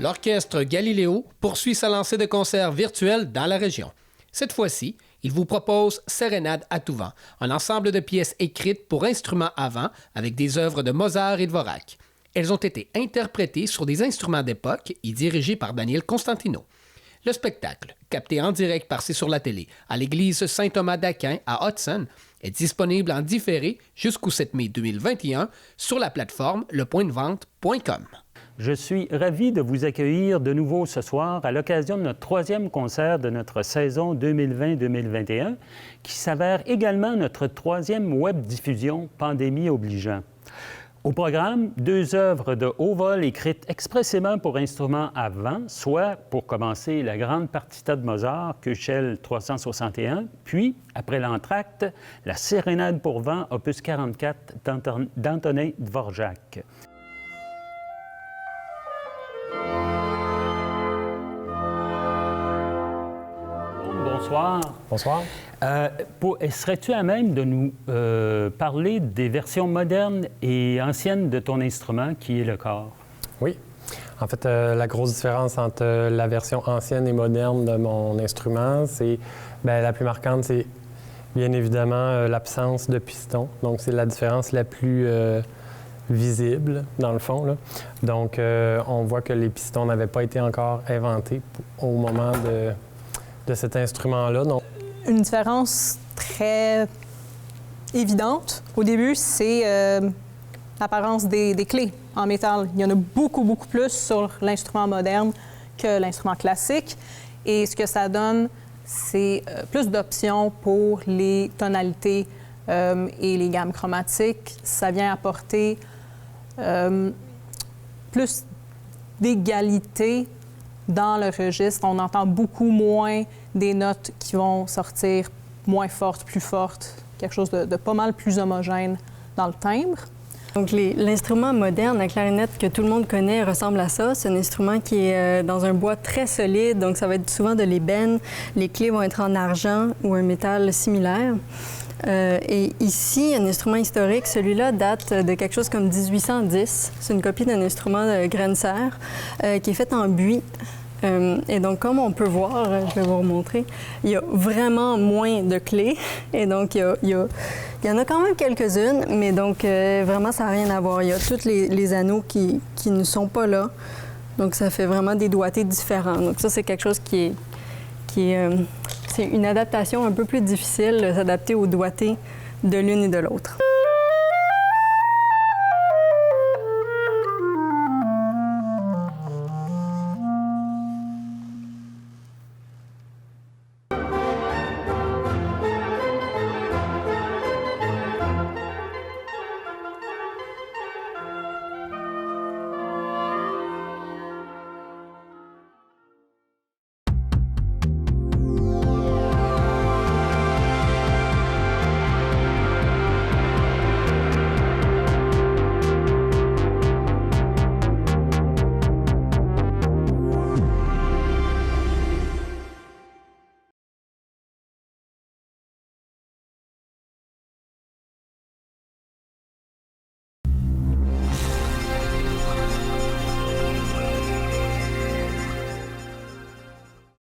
L'orchestre Galiléo poursuit sa lancée de concerts virtuels dans la région. Cette fois-ci, il vous propose Sérénade à tout vent, un ensemble de pièces écrites pour instruments à vent avec des œuvres de Mozart et Dvorak. Elles ont été interprétées sur des instruments d'époque et dirigées par Daniel Constantino. Le spectacle, capté en direct par C'est sur la télé à l'église Saint-Thomas d'Aquin à Hudson, est disponible en différé jusqu'au 7 mai 2021 sur la plateforme lepointdevente.com. Je suis ravi de vous accueillir de nouveau ce soir à l'occasion de notre troisième concert de notre saison 2020-2021, qui s'avère également notre troisième web-diffusion, pandémie obligeant. Au programme, 2 œuvres de haut vol écrites expressément pour instruments à vent, soit, pour commencer, la grande partita de Mozart, Köchel 361, puis, après l'entracte, la Sérénade pour vent, opus 44 d'Antonin Dvorak. Bonsoir. Bonsoir. Serais-tu à même de nous parler des versions modernes et anciennes de ton instrument, qui est le cor? Oui. En fait, la grosse différence entre la version ancienne et moderne de mon instrument, c'est la plus marquante, c'est bien évidemment l'absence de piston. Donc, c'est la différence la plus visible, dans le fond, là. Donc, on voit que les pistons n'avaient pas été encore inventés au moment de cet instrument-là. Donc... Une différence très évidente au début, c'est l'apparence des clés en métal. Il y en a beaucoup, beaucoup plus sur l'instrument moderne que l'instrument classique. Et ce que ça donne, c'est plus d'options pour les tonalités et les gammes chromatiques. Ça vient apporter plus d'égalité dans le registre. On entend beaucoup moins des notes qui vont sortir moins fortes, plus fortes, quelque chose de pas mal plus homogène dans le timbre. Donc, l'instrument moderne, la clarinette que tout le monde connaît, ressemble à ça. C'est un instrument qui est dans un bois très solide, donc ça va être souvent de l'ébène. Les clés vont être en argent ou un métal similaire. Et ici, un instrument historique, celui-là date de quelque chose comme 1810. C'est une copie d'un instrument de Grenzer qui est fait en buis. Et donc, comme on peut voir, je vais vous remontrer, il y a vraiment moins de clés. Et donc, il y en a quand même quelques-unes, mais donc, vraiment, ça n'a rien à voir. Il y a tous les anneaux qui ne sont pas là. Donc, ça fait vraiment des doigtés différents. Donc, ça, c'est quelque chose c'est une adaptation un peu plus difficile, s'adapter aux doigtés de l'une et de l'autre.